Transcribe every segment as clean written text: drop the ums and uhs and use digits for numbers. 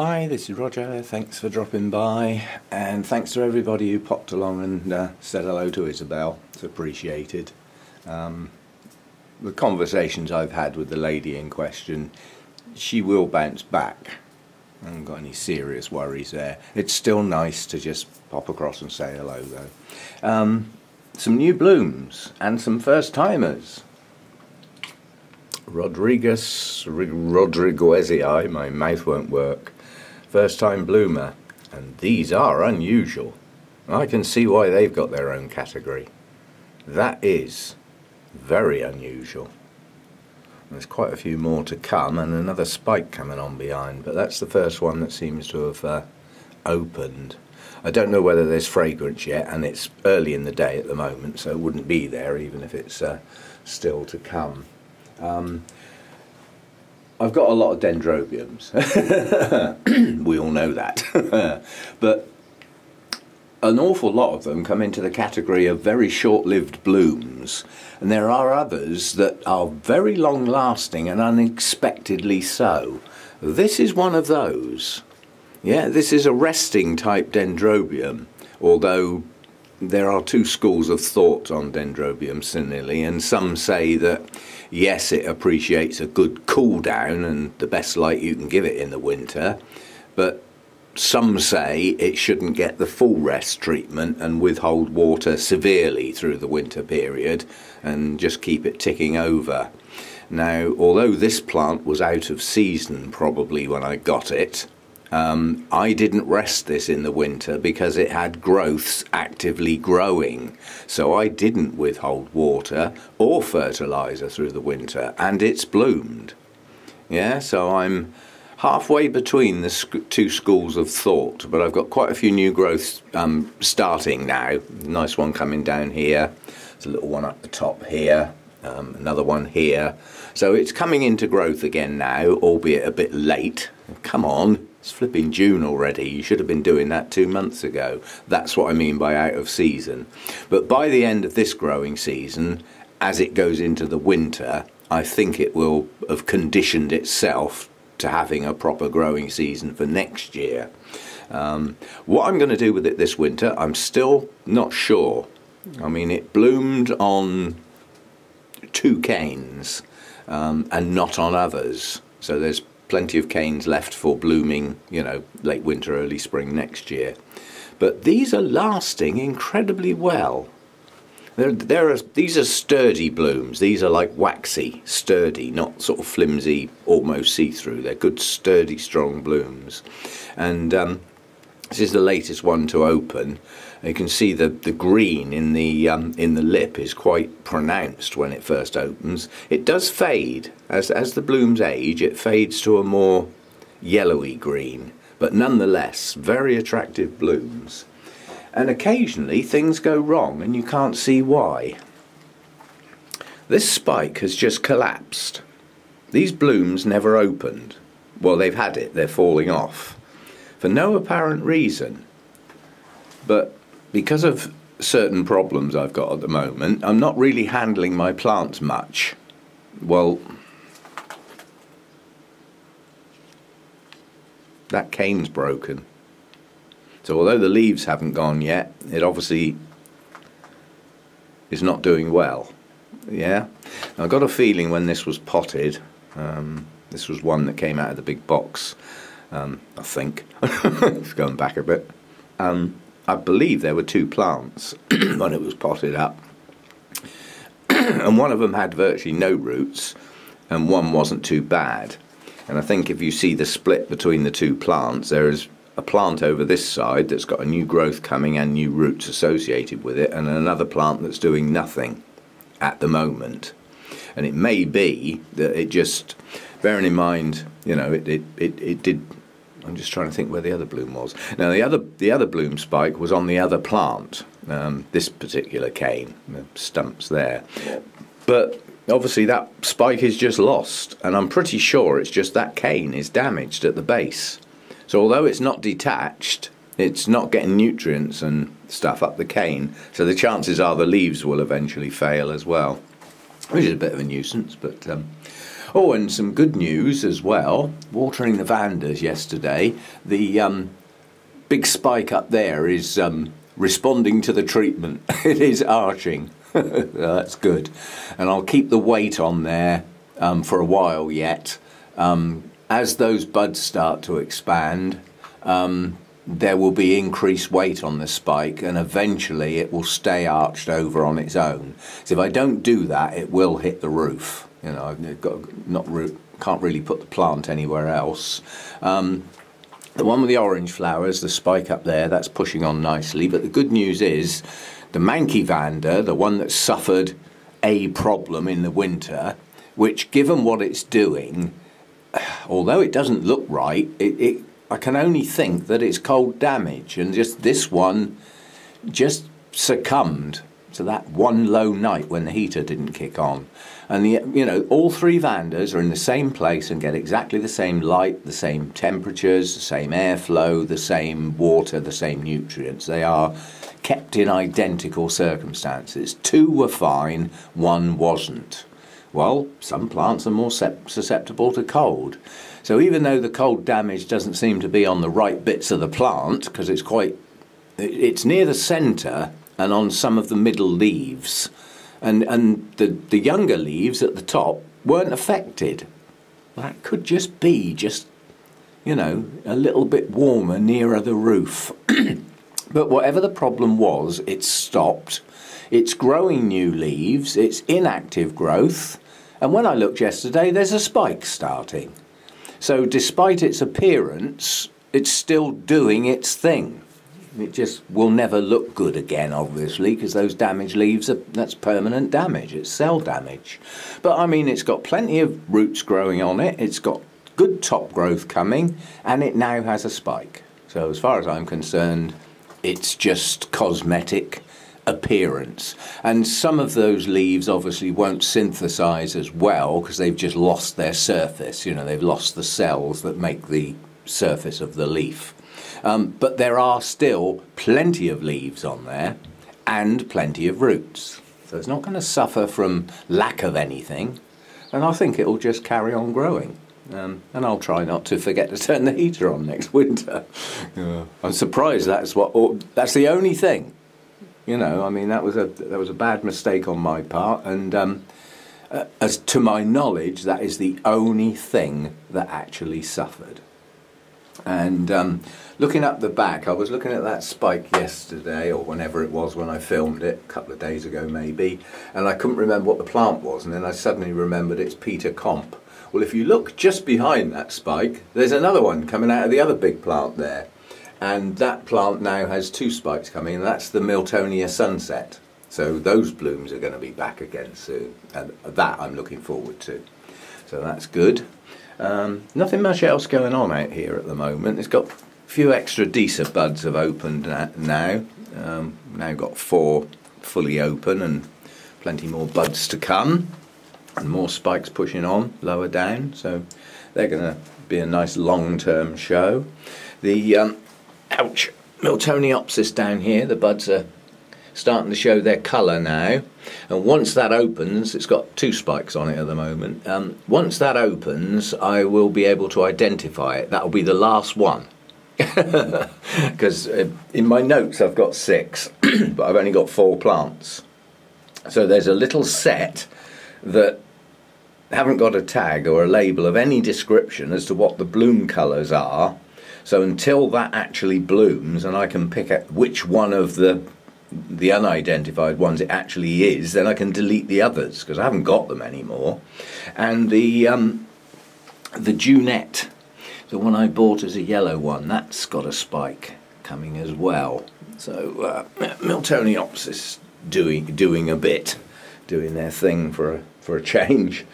Hi, this is Roger. Thanks for dropping by, and thanks to everybody who popped along and said hello to Isabel. It's appreciated. The conversations I've had with the lady in question, she will bounce back. I haven't got any serious worries there. It's still nice to just pop across and say hello though. Some new blooms and some first timers. Rodriguezii, my mouth won't work. First time bloomer, and these are unusual. I can see why they've got their own category. That is very unusual. There's quite a few more to come and another spike coming on behind, but that's the first one that seems to have opened. I don't know whether there's fragrance yet, and it's early in the day at the moment, so it wouldn't be there even if it's still to come. I've got a lot of dendrobiums. We all know that. But an awful lot of them come into the category of very short-lived blooms, and there are others that are very long-lasting and unexpectedly so. This is one of those. Yeah, this is a resting type dendrobium, although there are two schools of thought on dendrobium senile, and some say that yes, it appreciates a good cool down and the best light you can give it in the winter, but some say it shouldn't get the full rest treatment and withhold water severely through the winter period and just keep it ticking over. Now, although this plant was out of season probably when I got it, I didn't rest this in the winter because it had growths actively growing, so I didn't withhold water or fertilizer through the winter, and it's bloomed. Yeah, so I'm halfway between the two schools of thought, but I've got quite a few new growths starting now. Nice one coming down here. There's a little one up the top here, another one here. So it's coming into growth again now, albeit a bit late. Come on. It's flipping June already. You should have been doing that 2 months ago. That's what I mean by out of season. But by the end of this growing season, as it goes into the winter, I think it will have conditioned itself to having a proper growing season for next year. What I'm going to do with it this winter, I'm still not sure. I mean, it bloomed on 2 canes and not on others. So there's plenty of canes left for blooming, you know, late winter, early spring next year. But these are lasting incredibly well. These are sturdy blooms. These are like waxy, sturdy, not sort of flimsy, almost see-through. They're good, sturdy, strong blooms. And this is the latest one to open. You can see the green in the lip is quite pronounced when it first opens. It does fade as the blooms age. It fades to a more yellowy green, but nonetheless very attractive blooms. And occasionally things go wrong, and you can't see why. This spike has just collapsed. These blooms never opened. Well, they've had it. They're falling off for no apparent reason, but because of certain problems I've got at the moment, I'm not really handling my plants much. Well, that cane's broken. So although the leaves haven't gone yet, it obviously is not doing well. Yeah, I got a feeling when this was potted, this was one that came out of the big box, I think. It's going back a bit. I believe there were 2 plants when it was potted up, and one of them had virtually no roots and one wasn't too bad. And I think if you see the split between the 2 plants, there is a plant over this side that's got a new growth coming and new roots associated with it, and another plant that's doing nothing at the moment. And it may be that it just, bearing in mind, you know, it did. I'm just trying to think where the other bloom was. Now the other bloom spike was on the other plant, this particular cane, the stumps there. But obviously that spike is just lost, and I'm pretty sure it's just that cane is damaged at the base. So although it's not detached, it's not getting nutrients and stuff up the cane, so the chances are the leaves will eventually fail as well, which is a bit of a nuisance. But Oh, and some good news as well. Watering the Vandas yesterday, the big spike up there is responding to the treatment. It is arching. That's good. And I'll keep the weight on there for a while yet. As those buds start to expand, there will be increased weight on the spike, and eventually it will stay arched over on its own. So if I don't do that, it will hit the roof. You know, can't really put the plant anywhere else. The one with the orange flowers, the spike up there, that's pushing on nicely. But the good news is, the Manky Vanda, the one that suffered a problem in the winter, which, given what it's doing, although it doesn't look right, I can only think that it's cold damage, and just this one just succumbed to that one low night when the heater didn't kick on. And you know, all three Vandas are in the same place and get exactly the same light, the same temperatures, the same airflow, the same water, the same nutrients. They are kept in identical circumstances. Two were fine, one wasn't. Well, some plants are more susceptible to cold. So even though the cold damage doesn't seem to be on the right bits of the plant, because it's near the centre and on some of the middle leaves, and the younger leaves at the top weren't affected. That could just be you know, a little bit warmer nearer the roof. But whatever the problem was, it's stopped. It's growing new leaves, it's inactive growth, and when I looked yesterday, there's a spike starting. So despite its appearance, it's still doing its thing. It just will never look good again, obviously, because those damaged leaves, that's permanent damage, it's cell damage. But I mean, it's got plenty of roots growing on it, it's got good top growth coming, and it now has a spike. So as far as I'm concerned, it's just cosmetic appearance. And some of those leaves obviously won't synthesize as well because they've just lost their surface. You know, they've lost the cells that make the surface of the leaf. But there are still plenty of leaves on there and plenty of roots. So it's not going to suffer from lack of anything, and I think it'll just carry on growing. And I'll try not to forget to turn the heater on next winter. I'm surprised that's the only thing. You know, I mean, that was a bad mistake on my part, and as to my knowledge, that is the only thing that actually suffered. And looking up the back, I was looking at that spike yesterday, or whenever it was when I filmed it, a couple of days ago maybe, and I couldn't remember what the plant was, and then I suddenly remembered it's Peter Comp. Well, if you look just behind that spike, there's another one coming out of the other big plant there. And that plant now has two spikes coming, and that's the Miltonia Sunset. So those blooms are going to be back again soon, and that I'm looking forward to. So that's good. Nothing much else going on out here at the moment. It's got a few extra decent buds have opened now. Now got 4 fully open and plenty more buds to come, and more spikes pushing on lower down. So they're going to be a nice long-term show. The Miltoniopsis down here, the buds are starting to show their colour now, and once that opens, it's got 2 spikes on it at the moment. Once that opens, I will be able to identify it. That'll be the last one, because in my notes I've got 6, but I've only got 4 plants. So there's a little set that haven't got a tag or a label of any description as to what the bloom colours are. So until that actually blooms and I can pick out which one of the unidentified ones it actually is, then I can delete the others because I haven't got them anymore. And the Junette, the one I bought as a yellow one, that's got a spike coming as well. So Miltoniopsis doing a bit, doing their thing for a change.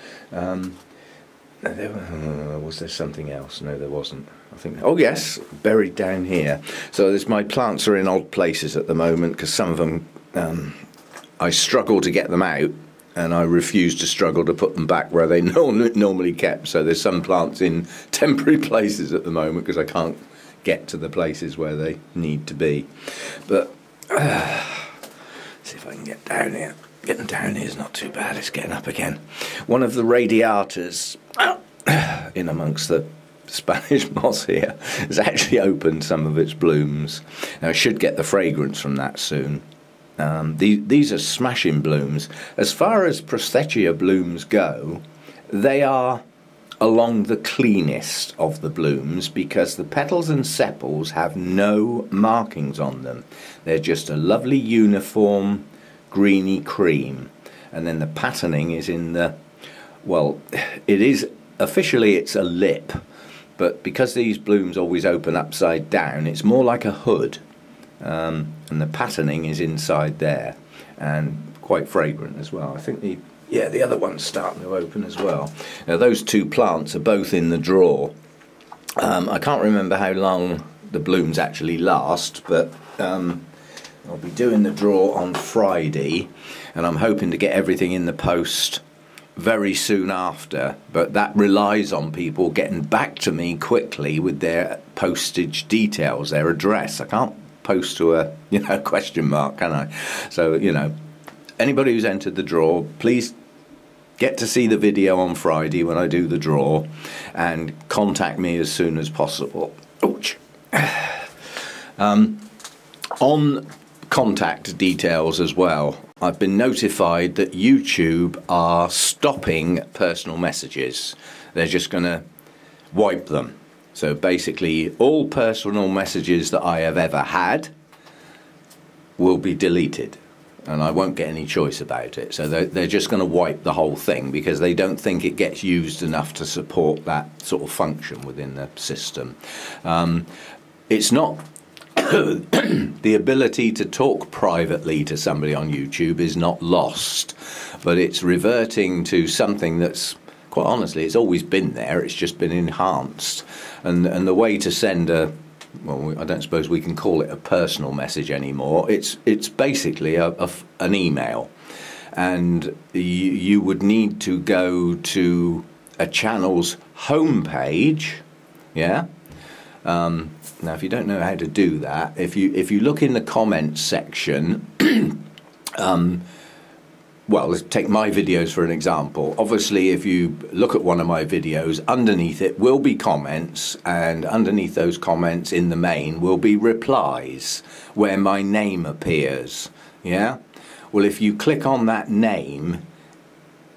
Was there something else? No, there wasn't. I think. Oh yes, buried down here. So my plants are in odd places at the moment because some of them I struggle to get them out, and I refuse to struggle to put them back where they normally kept. So there's some plants in temporary places at the moment because I can't get to the places where they need to be. But see if I can get down here. Getting down here is not too bad, it's getting up again. One of the radiators in amongst the Spanish moss here has actually opened some of its blooms. Now I should get the fragrance from that soon. These are smashing blooms. As far as Prosthetia blooms go, they are along the cleanest of the blooms because the petals and sepals have no markings on them. They're just a lovely uniform greeny cream, and then the patterning is in the, well, it is officially it's a lip, but because these blooms always open upside down, it's more like a hood, and the patterning is inside there, and quite fragrant as well. I think the other one's starting to open as well. Now those two plants are both in the drawer. I can't remember how long the blooms actually last, but I'll be doing the drawer on Friday, and I'm hoping to get everything in the post very soon after, but that relies on people getting back to me quickly with their postage details, their address. I can't post to a question mark, can I? So anybody who's entered the draw, please get to see the video on Friday when I do the draw, and contact me as soon as possible. Ouch. On contact details as well, I've been notified that YouTube are stopping personal messages. They're just going to wipe them. So basically all personal messages that I have ever had will be deleted, and I won't get any choice about it. So they're just going to wipe the whole thing because they don't think it gets used enough to support that sort of function within the system. It's not the ability to talk privately to somebody on YouTube is not lost, but it's reverting to something that's, quite honestly, it's always been there, it's just been enhanced. And the way to send well, I don't suppose we can call it a personal message anymore, it's basically an email. And you would need to go to a channel's homepage, yeah? Now, if you don't know how to do that, if you look in the comments section, well, let's take my videos for an example. Obviously, if you look at one of my videos, underneath it will be comments, and underneath those comments in the main will be replies where my name appears, yeah? Well, if you click on that name,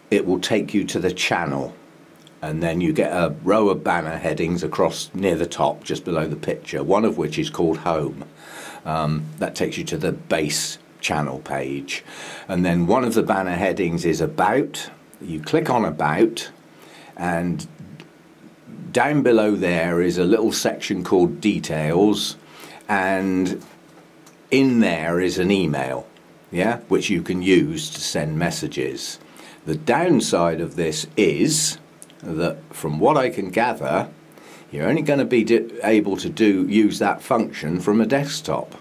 it will take you to the channel. And then you get a row of banner headings across near the top, just below the picture, one of which is called Home. That takes you to the base channel page. And then one of the banner headings is About. You click on About, and down below there is a little section called Details, and in there is an email, yeah, which you can use to send messages. The downside of this is that, from what I can gather, you're only going to be able to use that function from a desktop.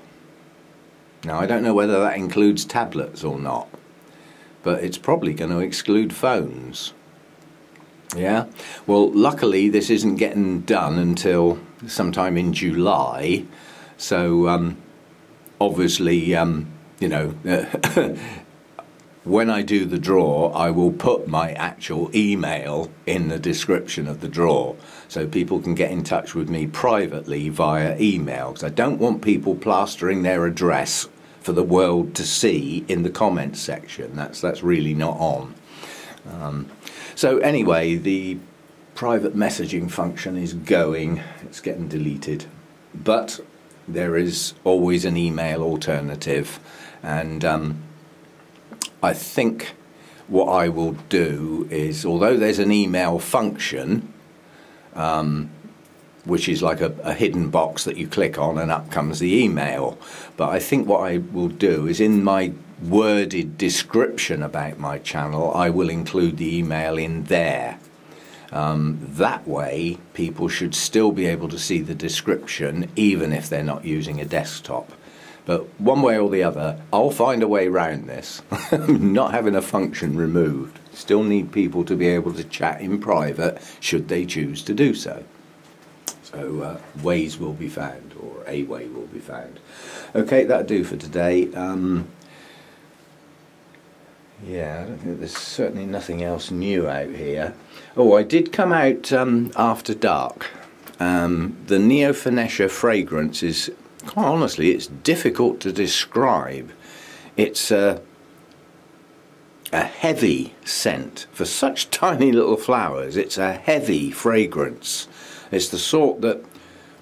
Now, I don't know whether that includes tablets or not, but it's probably going to exclude phones. Yeah? Well, luckily this isn't getting done until sometime in July, so obviously, when I do the draw, I will put my actual email in the description of the draw, so people can get in touch with me privately via email, because I don't want people plastering their address for the world to see in the comments section. That's really not on. So anyway, the private messaging function is going, it's getting deleted, but there is always an email alternative, and I think what I will do is, although there's an email function, which is like a hidden box that you click on and up comes the email, but I think what I will do is, in my worded description about my channel, I will include the email in there. That way people should still be able to see the description even if they're not using a desktop. But one way or the other, I'll find a way around this. Not having a function removed. Still need people to be able to chat in private should they choose to do so. So ways will be found, or a way will be found. Okay, that'll do for today. Yeah, I don't think there's certainly nothing else new out here. Oh, I did come out after dark. The Neofinetia fragrance is, quite honestly, it's difficult to describe. It's a heavy scent. For such tiny little flowers, it's a heavy fragrance. It's the sort that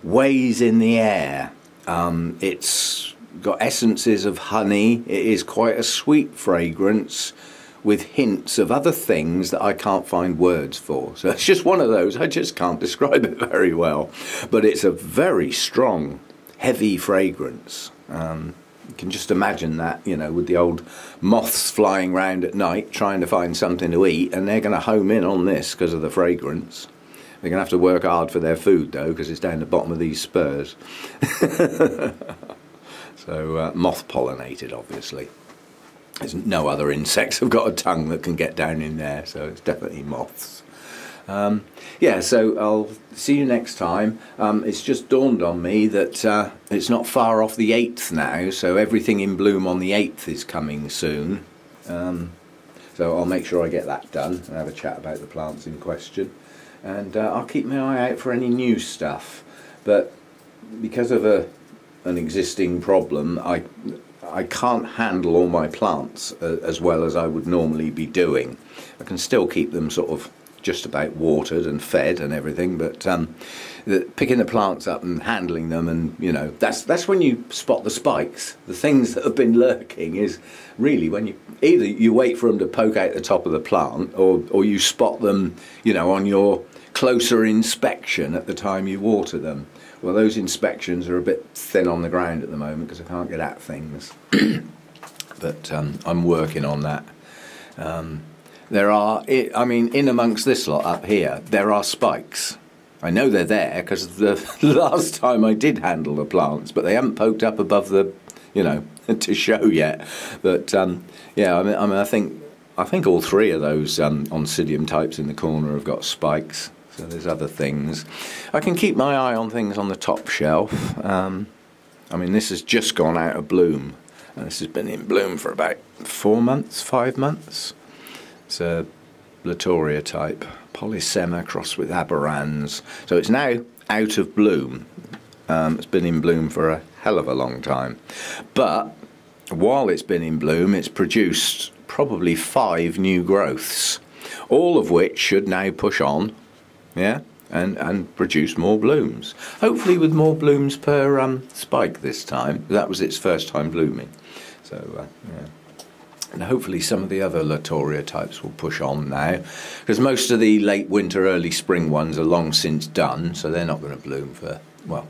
weighs in the air. It's got essences of honey. It is quite a sweet fragrance with hints of other things that I can't find words for. So it's just one of those, I just can't describe it very well. But it's a very strong, heavy fragrance. You can just imagine that, you know, with the old moths flying around at night trying to find something to eat, and they're going to home in on this because of the fragrance. They're going to have to work hard for their food though, because it's down the bottom of these spurs. So moth pollinated, obviously. There's no other insects have got a tongue that can get down in there, so it's definitely moths. Yeah, so I'll see you next time. It's just dawned on me that it's not far off the 8th now, so everything in bloom on the 8th is coming soon. So I'll make sure I get that done and have a chat about the plants in question. And I'll keep my eye out for any new stuff. But because of an existing problem, I can't handle all my plants as well as I would normally be doing. I can still keep them sort of just about watered and fed and everything, but picking the plants up and handling them, and you know, that's when you spot the spikes. The things that have been lurking is really when either you wait for them to poke out the top of the plant, or you spot them, you know, on your closer inspection at the time you water them. Well, those inspections are a bit thin on the ground at the moment because I can't get at things. But I'm working on that. There are, I mean, in amongst this lot up here, there are spikes. I know they're there because the last time I did handle the plants, but they haven't poked up above the, you know, to show yet. But yeah, I mean, I think all three of those Oncidium types in the corner have got spikes. So there's other things. I can keep my eye on things on the top shelf. I mean, this has just gone out of bloom. And this has been in bloom for about 4 months, 5 months. It's a Latoria type, Polysema crossed with Aberrans. So it's now out of bloom. It's been in bloom for a hell of a long time. But while it's been in bloom, it's produced probably 5 new growths, all of which should now push on. Yeah, and produce more blooms. Hopefully with more blooms per spike this time. That was its first time blooming. So, yeah. And hopefully some of the other Latoria types will push on now. Because most of the late winter, early spring ones are long since done. So they're not going to bloom for, well,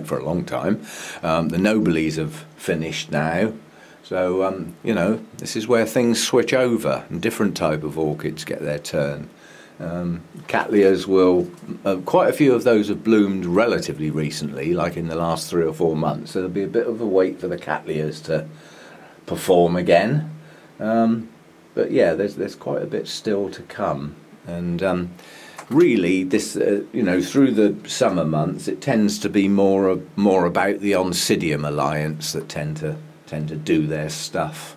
for a long time. The Noblies have finished now. So, you know, this is where things switch over and different type of orchids get their turn. Cattleyas will, quite a few of those have bloomed relatively recently, like in the last 3 or 4 months, so there'll be a bit of a wait for the Cattleyas to perform again. But yeah, there's quite a bit still to come, and really this, you know, through the summer months it tends to be more about the Oncidium alliance that tend to do their stuff.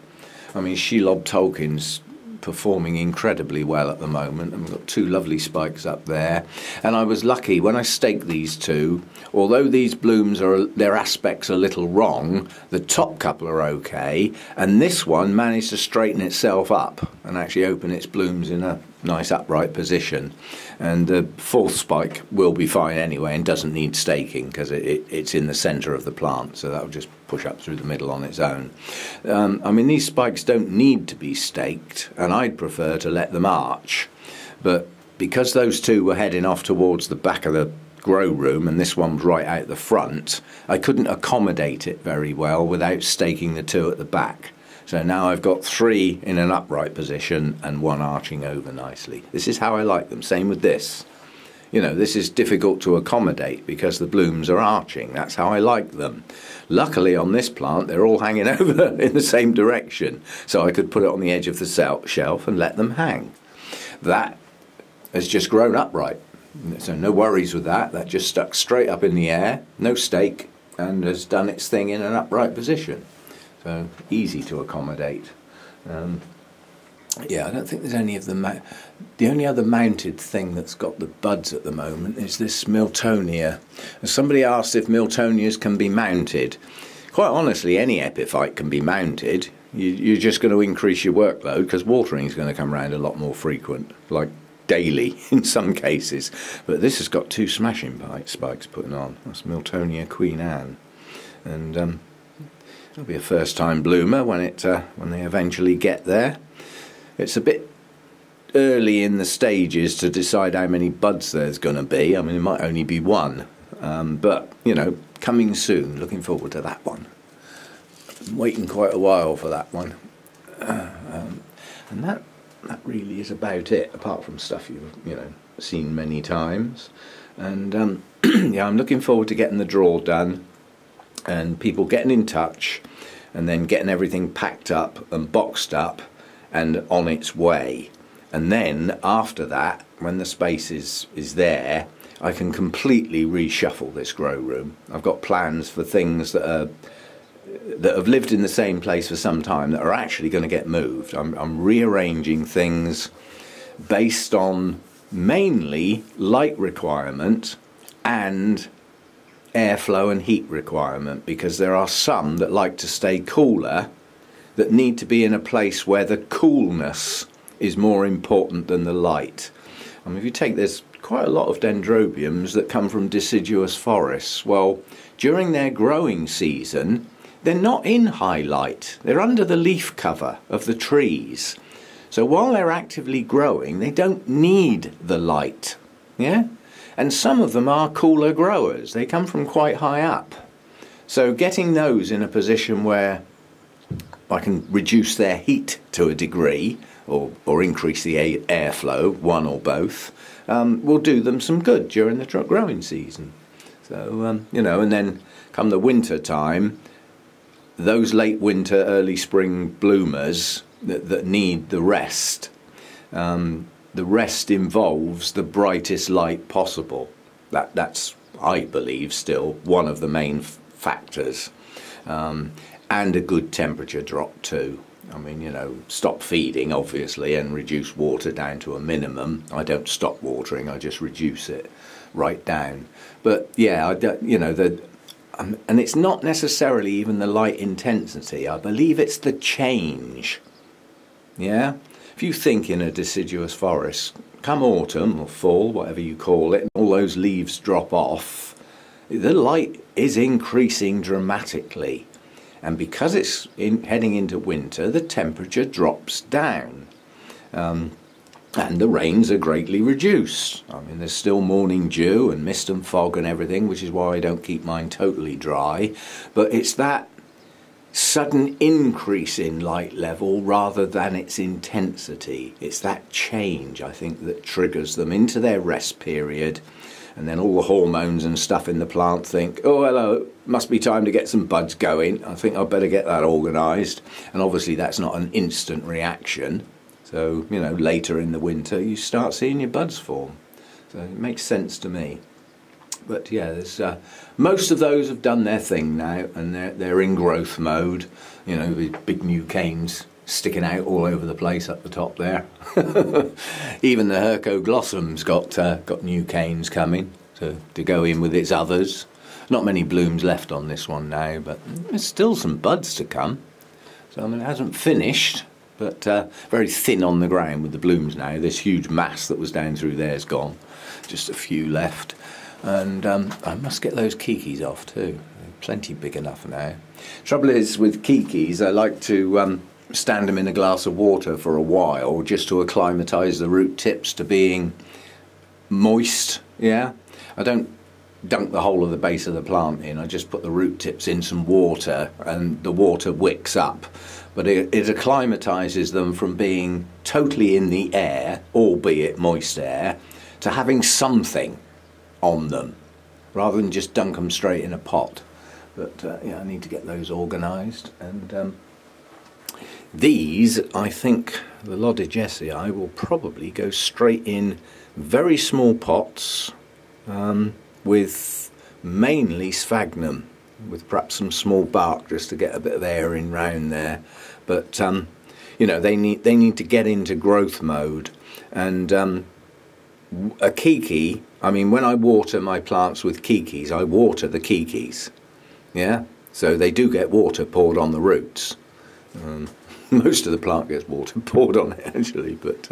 I mean, Shelob Tolkien's performing incredibly well at the moment, and we've got 2 lovely spikes up there. And I was lucky when I staked these 2, although these blooms their aspects are a little wrong, the top couple are okay, and this one managed to straighten itself up and actually open its blooms in a nice upright position. And the 4th spike will be fine anyway and doesn't need staking because it's in the centre of the plant, so that'll just push up through the middle on its own. I mean, these spikes don't need to be staked, and I'd prefer to let them arch, but because those 2 were heading off towards the back of the grow room and this one's right out the front, I couldn't accommodate it very well without staking the 2 at the back. So now I've got 3 in an upright position and 1 arching over nicely. This is how I like them. Same with this. You know, this is difficult to accommodate because the blooms are arching. That's how I like them. Luckily on this plant they're all hanging over in the same direction, so I could put it on the edge of the shelf and let them hang. That has just grown upright, so no worries with that. That just stuck straight up in the air, no stake, and has done its thing in an upright position. So easy to accommodate. Yeah, I don't think there's any of them. The only other mounted thing that's got the buds at the moment is this Miltonia. Somebody asked if Miltonias can be mounted. Quite honestly, any epiphyte can be mounted. You're just going to increase your workload because watering is going to come around a lot more frequent, like daily in some cases. But this has got 2 smashing spikes putting on. That's Miltonia Queen Anne, and it'll be a first-time bloomer when they eventually get there. It's a bit early in the stages to decide how many buds there's going to be. I mean, it might only be 1, but you know, coming soon. Looking forward to that one. I've been waiting quite a while for that one, and that really is about it. Apart from stuff you've seen many times, and yeah, I'm looking forward to getting the draw done, and people getting in touch, and then getting everything packed up and boxed up and on its way. And then after that, when the space is there, I can completely reshuffle this grow room. I've got plans for things that have lived in the same place for some time that are actually going to get moved. I'm rearranging things based on mainly light requirement and airflow and heat requirement, because there are some that like to stay cooler, that need to be in a place where the coolness is more important than the light. I mean, if you take, there's quite a lot of dendrobiums that come from deciduous forests. Well, during their growing season, they're not in high light. They're under the leaf cover of the trees. So while they're actively growing, they don't need the light. Yeah? And some of them are cooler growers. They come from quite high up. So getting those in a position where I can reduce their heat to a degree, or increase the airflow, one or both, will do them some good during the growing season. So, and then come the winter time, those late winter, early spring bloomers that need the rest involves the brightest light possible. That's, I believe, still one of the main factors. And a good temperature drop too. I mean, stop feeding obviously and reduce water down to a minimum. I don't stop watering, I just reduce it right down. But yeah, and it's not necessarily even the light intensity. I believe it's the change. Yeah? If you think in a deciduous forest, come autumn or fall, whatever you call it, all those leaves drop off, the light is increasing dramatically. And because it's heading into winter, the temperature drops down. And the rains are greatly reduced. I mean, there's still morning dew and mist and fog and everything, which is why I don't keep mine totally dry. But it's that sudden increase in light level rather than its intensity. It's that change, I think, that triggers them into their rest period. And then all the hormones and stuff in the plant think, oh, hello, must be time to get some buds going. I think I'd better get that organised. And obviously that's not an instant reaction. So, later in the winter you start seeing your buds form. So it makes sense to me. But yeah, there's most of those have done their thing now, and they're in growth mode. With big new canes sticking out all over the place up the top there. Even the Hercoglossam's got new canes coming to go in with its others. Not many blooms left on this one now, but there's still some buds to come. So I mean, it hasn't finished, but very thin on the ground with the blooms now. This huge mass that was down through there's gone. Just a few left. And I must get those kikis off too. They're plenty big enough now. Trouble is with kikis, I like to stand them in a glass of water for a while just to acclimatise the root tips to being moist. Yeah, I don't dunk the whole of the base of the plant in. I just put the root tips in some water and the water wicks up, but it acclimatises them from being totally in the air, albeit moist air, to having something on them rather than just dunk them straight in a pot. But yeah, I need to get those organised. And these, I think, the Lodigessii will probably go straight in very small pots with mainly sphagnum, with perhaps some small bark just to get a bit of air in round there. But you know, they need to get into growth mode. And a kiki, I mean, when I water my plants with kikis, I water the kikis. Yeah, so they do get water poured on the roots. Most of the plant gets water poured on it actually, but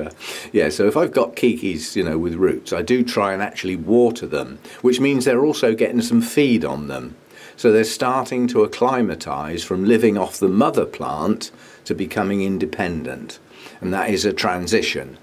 yeah, so if I've got kikis, you know, with roots, I do try and actually water them, which means they're also getting some feed on them. So they're starting to acclimatise from living off the mother plant to becoming independent, and that is a transition.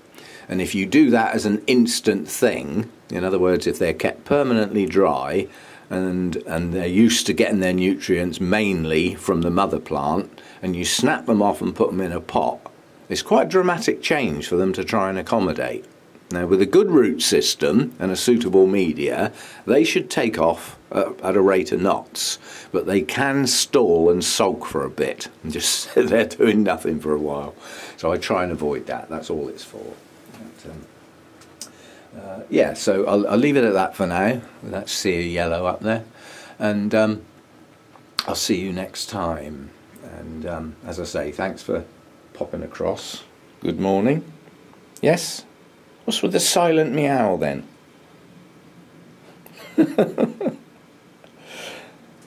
And if you do that as an instant thing, in other words, if they're kept permanently dry and they're used to getting their nutrients mainly from the mother plant, and you snap them off and put them in a pot, it's quite a dramatic change for them to try and accommodate. Now, with a good root system and a suitable media, they should take off at a rate of knots, but they can stall and sulk for a bit and just sit there doing nothing for a while. So I try and avoid that. That's all it's for. But, yeah, so I'll leave it at that for now, with that sea of yellow up there, and I'll see you next time. And as I say, thanks for popping across. Good morning. Yes? What's with the silent meow then?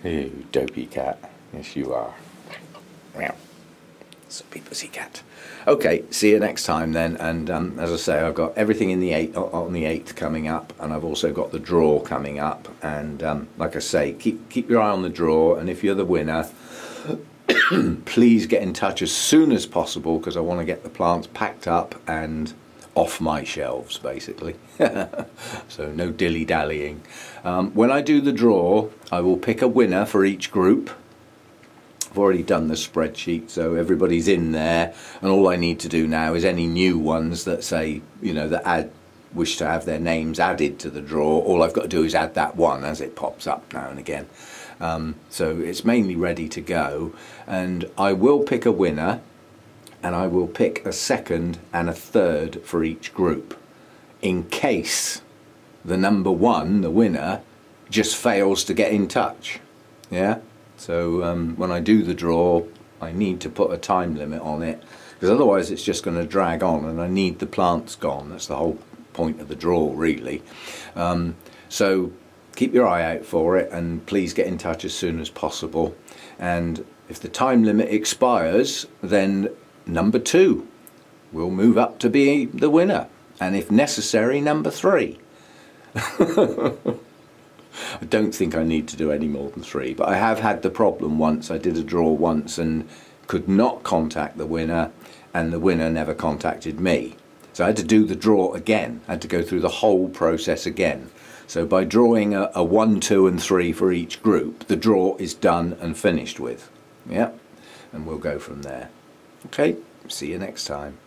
You dopey cat. Yes, you are. Meow. Soppy pussycat. Okay, see you next time then. And as I say, I've got everything in the on the 8th coming up, and I've also got the draw coming up. And like I say, keep your eye on the draw, and if you're the winner, please get in touch as soon as possible, because I want to get the plants packed up and off my shelves, basically. So no dilly-dallying. When I do the draw, I will pick a winner for each group. I've already done the spreadsheet, so everybody's in there, and all I need to do now is any new ones that say, you know, that wish to have their names added to the draw, all I've got to do is add that one as it pops up now and again. So it's mainly ready to go, and I will pick a winner, and I will pick a second and a third for each group, in case the number one, the winner, just fails to get in touch. Yeah, so when I do the draw, I need to put a time limit on it, because otherwise it's just going to drag on, and I need the plants gone. That's the whole point of the draw, really. So keep your eye out for it, and please get in touch as soon as possible. And if the time limit expires, then number 2 will move up to be the winner, and if necessary, number 3. I don't think I need to do any more than 3, but I have had the problem once. I did a draw once and could not contact the winner, and the winner never contacted me. So I had to do the draw again. I had to go through the whole process again. So by drawing a 1, 2 and 3 for each group, the draw is done and finished with. Yeah, and we'll go from there. Okay, see you next time.